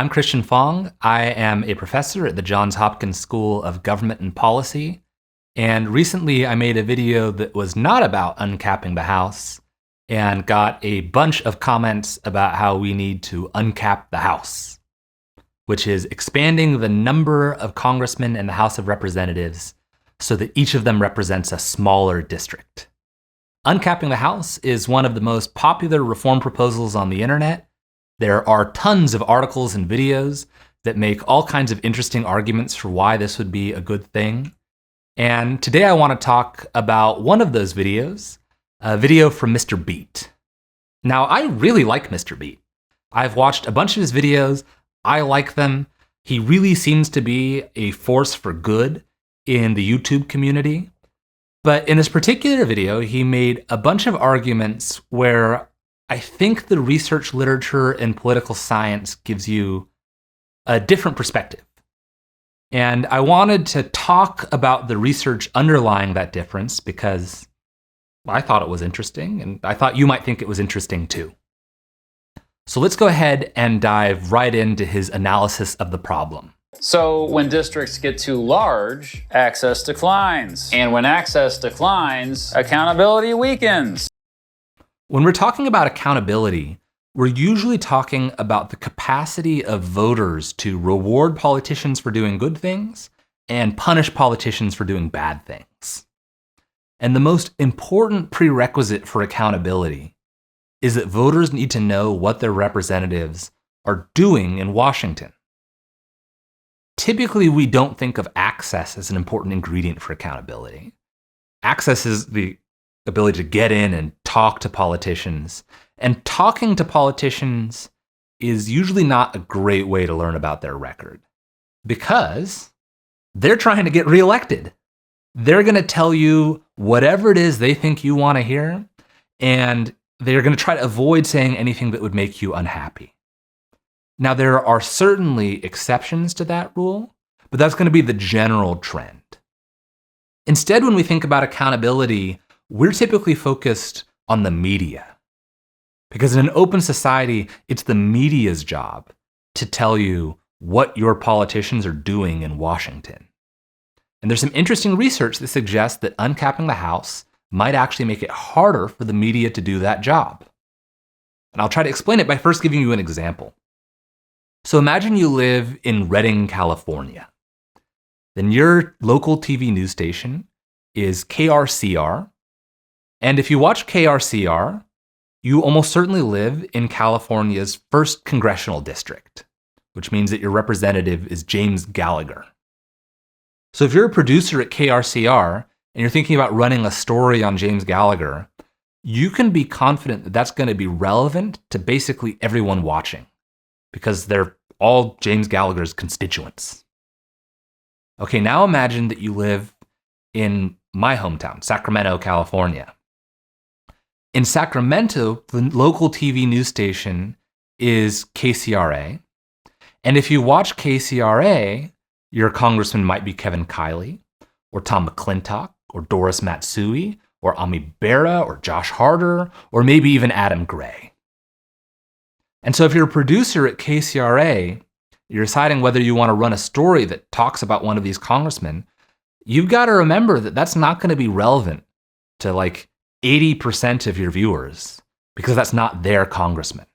I'm Christian Fong. I am a professor at the Johns Hopkins School of Government and Policy. And recently I made a video that was not about uncapping the House and got a bunch of comments about how we need to uncap the House, which is expanding the number of congressmen in the House of Representatives so that each of them represents a smaller district. Uncapping the House is one of the most popular reform proposals on the internet. There are tons of articles and videos that make all kinds of interesting arguments for why this would be a good thing. And today I want to talk about one of those videos, a video from Mr. Beat. Now, I really like Mr. Beat. I've watched a bunch of his videos. I like them. He really seems to be a force for good in the YouTube community. But in this particular video, he made a bunch of arguments where I think the research literature in political science gives you a different perspective. And I wanted to talk about the research underlying that difference because I thought it was interesting, and I thought you might think it was interesting too. So let's go ahead and dive right into his analysis of the problem. So when districts get too large, access declines. And when access declines, accountability weakens. When we're talking about accountability, we're usually talking about the capacity of voters to reward politicians for doing good things and punish politicians for doing bad things. And the most important prerequisite for accountability is that voters need to know what their representatives are doing in Washington. Typically, we don't think of access as an important ingredient for accountability. Access is the ability to get in and talk to politicians. And talking to politicians is usually not a great way to learn about their record because they're trying to get reelected. They're going to tell you whatever it is they think you want to hear, and they're going to try to avoid saying anything that would make you unhappy. Now, there are certainly exceptions to that rule, but that's going to be the general trend. Instead, when we think about accountability, we're typically focused on the media. Because in an open society, it's the media's job to tell you what your politicians are doing in Washington. And there's some interesting research that suggests that uncapping the House might actually make it harder for the media to do that job. And I'll try to explain it by first giving you an example. So imagine you live in Redding, California. Then your local TV news station is KRCR. And if you watch KRCR, you almost certainly live in California's 1st congressional district, which means that your representative is James Gallagher. So if you're a producer at KRCR and you're thinking about running a story on James Gallagher, you can be confident that that's going to be relevant to basically everyone watching because they're all James Gallagher's constituents. Okay, now imagine that you live in my hometown, Sacramento, California. In Sacramento, the local TV news station is KCRA. And if you watch KCRA, your congressman might be Kevin Kiley, or Tom McClintock, or Doris Matsui, or Ami Bera, or Josh Harder, or maybe even Adam Gray. And so if you're a producer at KCRA, you're deciding whether you want to run a story that talks about one of these congressmen, you've got to remember that that's not going to be relevant to like 80% of your viewers because that's not their congressman.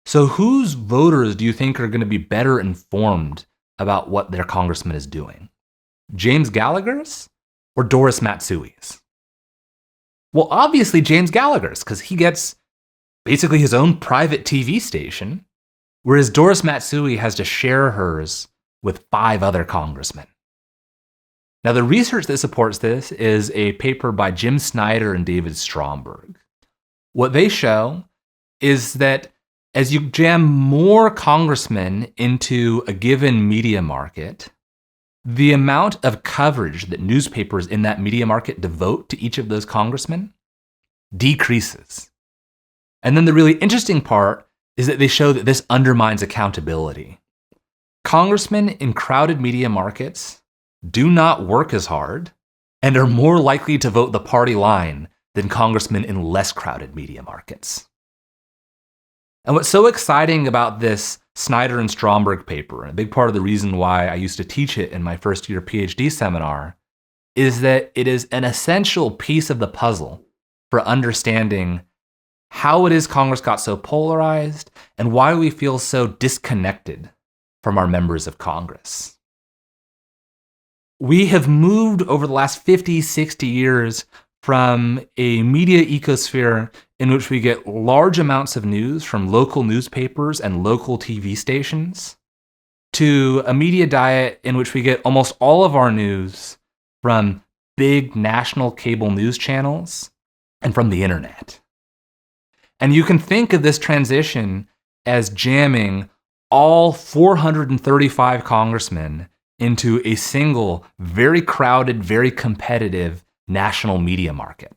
So whose voters do you think are going to be better informed about what their congressman is doing? James Gallagher's or Doris Matsui's? Well, obviously James Gallagher's because he gets basically his own private TV station, whereas Doris Matsui has to share hers with 5 other congressmen. Now, the research that supports this is a paper by Jim Snyder and David Stromberg. What they show is that as you jam more congressmen into a given media market, the amount of coverage that newspapers in that media market devote to each of those congressmen decreases. And then the really interesting part is that they show that this undermines accountability. Congressmen in crowded media markets do not work as hard and are more likely to vote the party line than congressmen in less crowded media markets. And what's so exciting about this Snyder and Stromberg paper, and a big part of the reason why I used to teach it in my first year PhD seminar, is that it is an essential piece of the puzzle for understanding how it is Congress got so polarized and why we feel so disconnected from our members of Congress. We have moved over the last 50, 60 years from a media ecosphere in which we get large amounts of news from local newspapers and local TV stations to a media diet in which we get almost all of our news from big national cable news channels and from the internet. And you can think of this transition as jamming all 435 congressmen into a single, very crowded, very competitive national media market.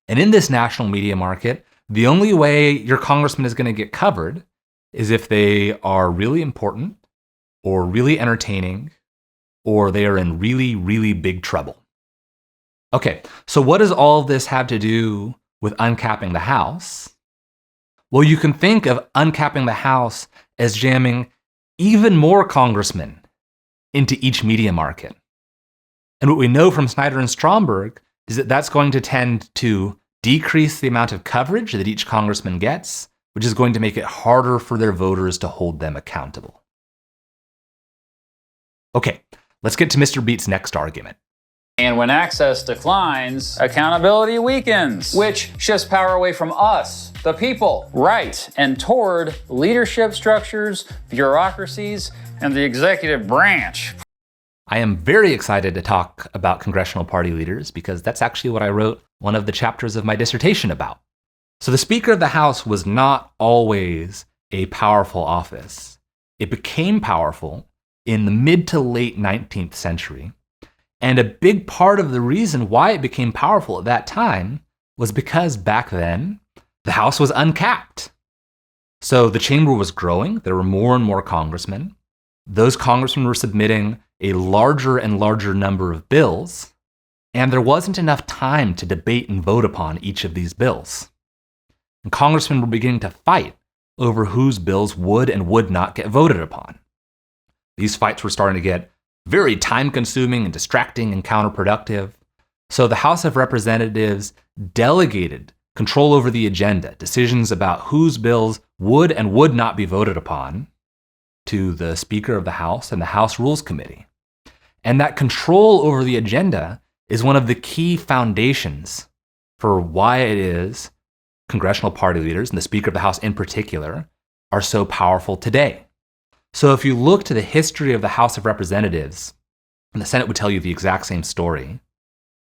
And in this national media market, the only way your congressman is going to get covered is if they are really important or really entertaining or they are in really, really big trouble. Okay, so what does all of this have to do with uncapping the House? Well, you can think of uncapping the House as jamming even more congressmen into each media market. And what we know from Snyder and Stromberg is that that's going to tend to decrease the amount of coverage that each congressman gets, which is going to make it harder for their voters to hold them accountable. Okay, let's get to Mr. Beat's next argument. And when access declines, accountability weakens, which shifts power away from us, the people, right, and toward leadership structures, bureaucracies, and the executive branch. I am very excited to talk about congressional party leaders because that's actually what I wrote one of the chapters of my dissertation about. So the Speaker of the House was not always a powerful office. It became powerful in the mid to late 19th century. And a big part of the reason why it became powerful at that time was because back then, the House was uncapped. So the chamber was growing. There were more and more congressmen. Those congressmen were submitting a larger and larger number of bills, and there wasn't enough time to debate and vote upon each of these bills. And congressmen were beginning to fight over whose bills would and would not get voted upon. These fights were starting to get very time-consuming and distracting and counterproductive. So the House of Representatives delegated control over the agenda, decisions about whose bills would and would not be voted upon, to the Speaker of the House and the House Rules Committee. And that control over the agenda is one of the key foundations for why it is congressional party leaders, and the Speaker of the House in particular, are so powerful today. So if you look to the history of the House of Representatives, and the Senate would tell you the exact same story,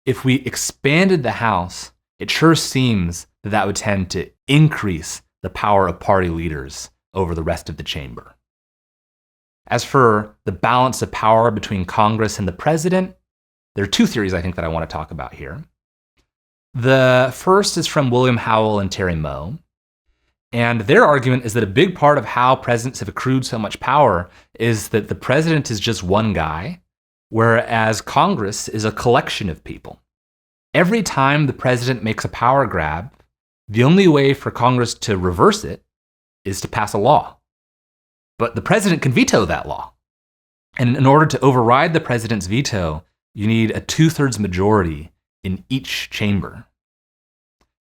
if we expanded the House, it sure seems that that would tend to increase the power of party leaders over the rest of the chamber. As for the balance of power between Congress and the president, there are two theories I think that I want to talk about here. The first is from William Howell and Terry Moe. And their argument is that a big part of how presidents have accrued so much power is that the president is just one guy, whereas Congress is a collection of people. Every time the president makes a power grab, the only way for Congress to reverse it is to pass a law. But the president can veto that law. And in order to override the president's veto, you need a 2/3 majority in each chamber.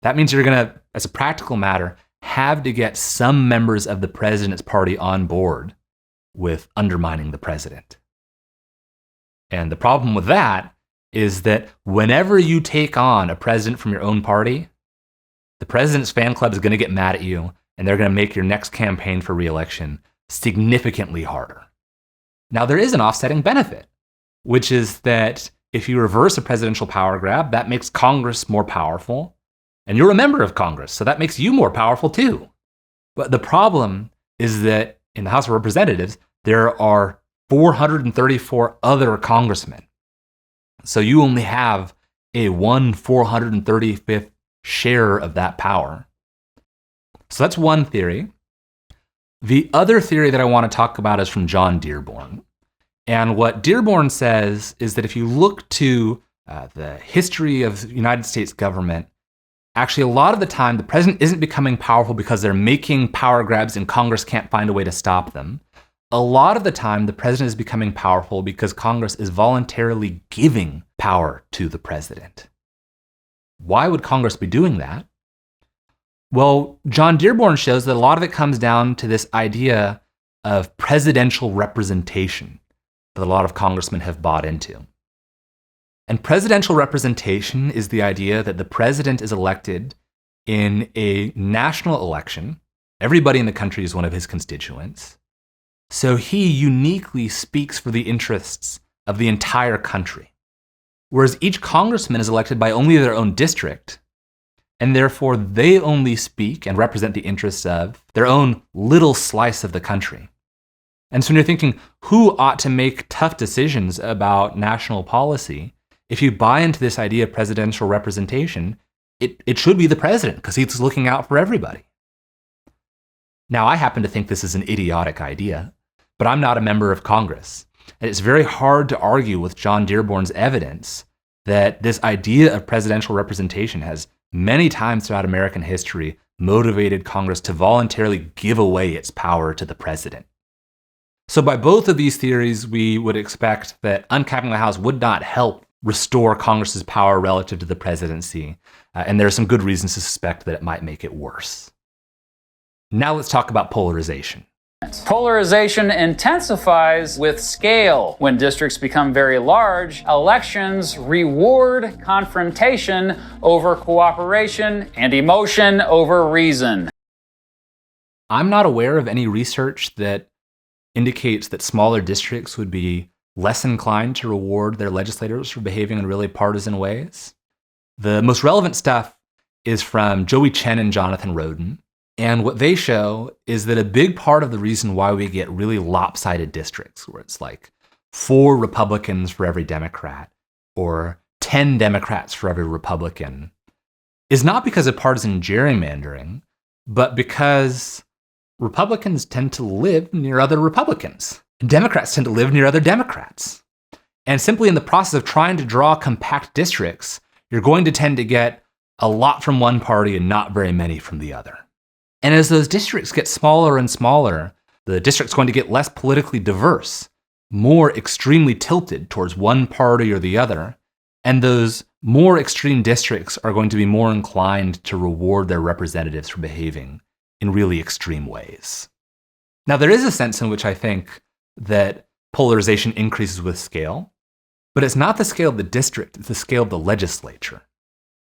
That means you're going to, as a practical matter, have to get some members of the president's party on board with undermining the president. And the problem with that is that whenever you take on a president from your own party, the president's fan club is going to get mad at you, and they're going to make your next campaign for re-election significantly harder. Now, there is an offsetting benefit, which is that if you reverse a presidential power grab, that makes Congress more powerful, and you're a member of Congress, so that makes you more powerful too. But the problem is that in the House of Representatives, there are 434 other congressmen. So you only have a 1/435th share of that power. So that's one theory. The other theory that I want to talk about is from John Dearborn. And what Dearborn says is that if you look to the history of the United States government, Actually, a lot of the time, the president isn't becoming powerful because they're making power grabs and Congress can't find a way to stop them. A lot of the time, the president is becoming powerful because Congress is voluntarily giving power to the president. Why would Congress be doing that? Well, John Dearborn shows that a lot of it comes down to this idea of presidential representation that a lot of congressmen have bought into. And presidential representation is the idea that the president is elected in a national election. Everybody in the country is one of his constituents. So he uniquely speaks for the interests of the entire country. Whereas each congressman is elected by only their own district, and therefore they only speak and represent the interests of their own little slice of the country. And so when you're thinking who ought to make tough decisions about national policy, if you buy into this idea of presidential representation, it should be the president because he's looking out for everybody. Now, I happen to think this is an idiotic idea, but I'm not a member of Congress. And it's very hard to argue with John Dearborn's evidence that this idea of presidential representation has many times throughout American history motivated Congress to voluntarily give away its power to the president. So by both of these theories, we would expect that uncapping the House would not help restore Congress's power relative to the presidency, and there are some good reasons to suspect that it might make it worse. Now let's talk about polarization. Polarization intensifies with scale. When districts become very large, elections reward confrontation over cooperation and emotion over reason. I'm not aware of any research that indicates that smaller districts would be less inclined to reward their legislators for behaving in really partisan ways. The most relevant stuff is from Joey Chen and Jonathan Roden. And what they show is that a big part of the reason why we get really lopsided districts, where it's like 4 Republicans for every Democrat or 10 Democrats for every Republican, is not because of partisan gerrymandering, but because Republicans tend to live near other Republicans. Democrats tend to live near other Democrats. And simply in the process of trying to draw compact districts, you're going to tend to get a lot from one party and not very many from the other. And as those districts get smaller and smaller, the district's going to get less politically diverse, more extremely tilted towards one party or the other. And those more extreme districts are going to be more inclined to reward their representatives for behaving in really extreme ways. Now, there is a sense in which I think that polarization increases with scale, but it's not the scale of the district, it's the scale of the legislature.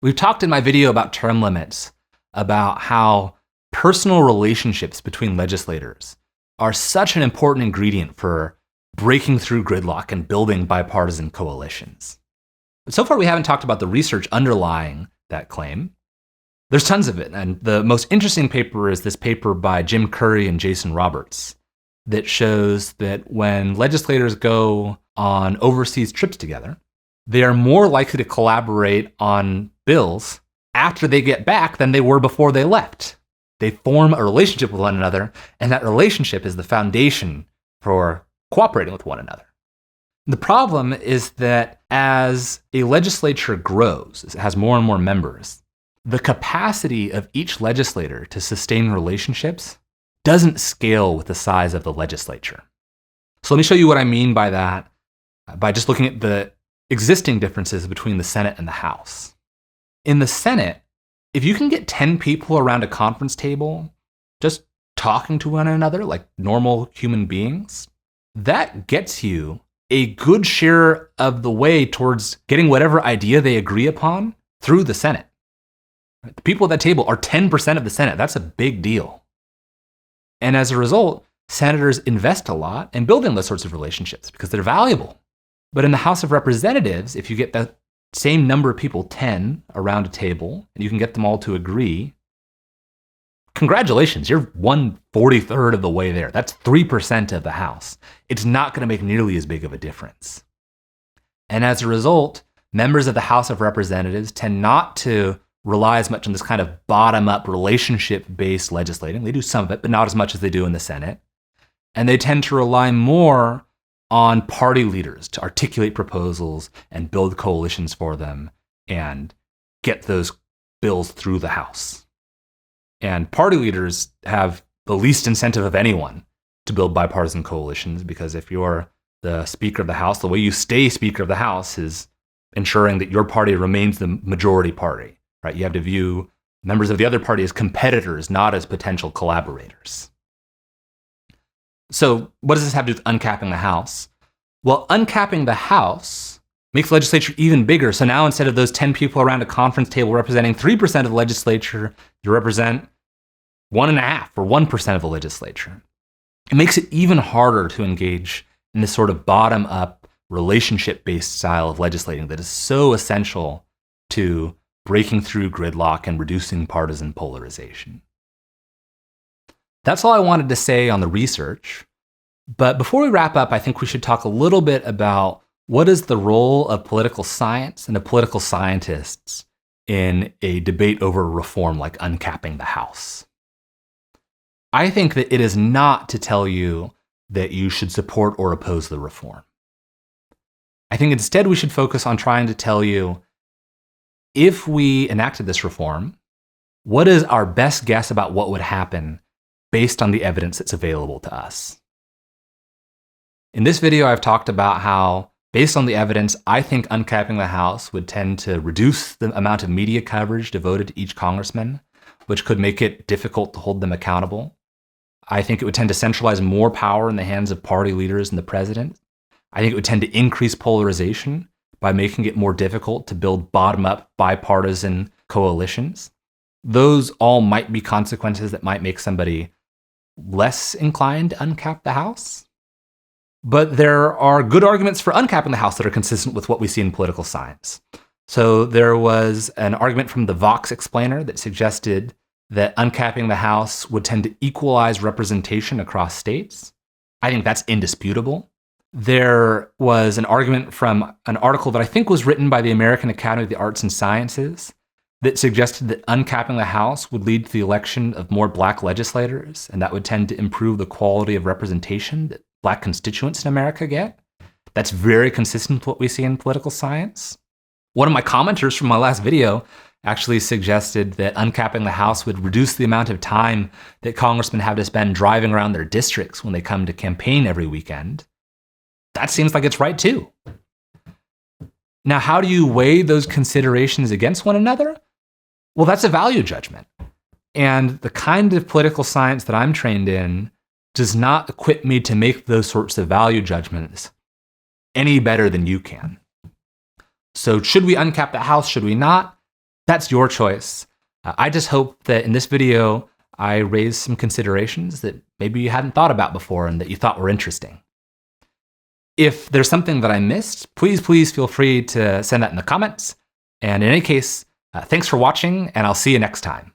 We've talked in my video about term limits about how personal relationships between legislators are such an important ingredient for breaking through gridlock and building bipartisan coalitions. But so far, we haven't talked about the research underlying that claim. There's tons of it, and the most interesting paper is this paper by Jim Curry and Jason Roberts that shows that when legislators go on overseas trips together, they are more likely to collaborate on bills after they get back than they were before they left. They form a relationship with one another, and that relationship is the foundation for cooperating with one another. The problem is that as a legislature grows, as it has more and more members, the capacity of each legislator to sustain relationships doesn't scale with the size of the legislature. So let me show you what I mean by that by just looking at the existing differences between the Senate and the House. In the Senate, if you can get 10 people around a conference table just talking to one another like normal human beings, that gets you a good share of the way towards getting whatever idea they agree upon through the Senate. The people at that table are 10% of the Senate. That's a big deal. And as a result, senators invest a lot in building those sorts of relationships because they're valuable. But in the House of Representatives, if you get the same number of people, 10, around a table, and you can get them all to agree, congratulations, you're 1/43 of the way there. That's 3% of the House. It's not going to make nearly as big of a difference. And as a result, members of the House of Representatives tend not to rely as much on this kind of bottom-up relationship-based legislating. They do some of it, but not as much as they do in the Senate. And they tend to rely more on party leaders to articulate proposals and build coalitions for them and get those bills through the House. And party leaders have the least incentive of anyone to build bipartisan coalitions, because if you're the Speaker of the House, the way you stay Speaker of the House is ensuring that your party remains the majority party, right? You have to view members of the other party as competitors, not as potential collaborators. So what does this have to do with uncapping the House? Well, uncapping the House makes the legislature even bigger. So now instead of those 10 people around a conference table representing 3% of the legislature, you represent 1.5% or 1% of the legislature. It makes it even harder to engage in this sort of bottom-up, relationship-based style of legislating that is so essential to breaking through gridlock and reducing partisan polarization. That's all I wanted to say on the research. But before we wrap up, I think we should talk a little bit about what is the role of political science and of political scientists in a debate over reform like uncapping the House. I think that it is not to tell you that you should support or oppose the reform. I think instead we should focus on trying to tell you, if we enacted this reform, what is our best guess about what would happen based on the evidence that's available to us? In this video, I've talked about how, based on the evidence, I think uncapping the House would tend to reduce the amount of media coverage devoted to each congressman, which could make it difficult to hold them accountable. I think it would tend to centralize more power in the hands of party leaders and the president. I think it would tend to increase polarization by making it more difficult to build bottom-up bipartisan coalitions. Those all might be consequences that might make somebody less inclined to uncap the House. But there are good arguments for uncapping the House that are consistent with what we see in political science. So there was an argument from the Vox explainer that suggested that uncapping the House would tend to equalize representation across states. I think that's indisputable. There was an argument from an article that I think was written by the American Academy of the Arts and Sciences that suggested that uncapping the House would lead to the election of more Black legislators, and that would tend to improve the quality of representation that Black constituents in America get. That's very consistent with what we see in political science. One of my commenters from my last video actually suggested that uncapping the House would reduce the amount of time that congressmen have to spend driving around their districts when they come to campaign every weekend. That seems like it's right too. Now, how do you weigh those considerations against one another? Well, that's a value judgment. And the kind of political science that I'm trained in does not equip me to make those sorts of value judgments any better than you can. So should we uncap the House? Should we not? That's your choice. I just hope that in this video, I raised some considerations that maybe you hadn't thought about before and that you thought were interesting. If there's something that I missed, please feel free to send that in the comments. And in any case, thanks for watching, and I'll see you next time.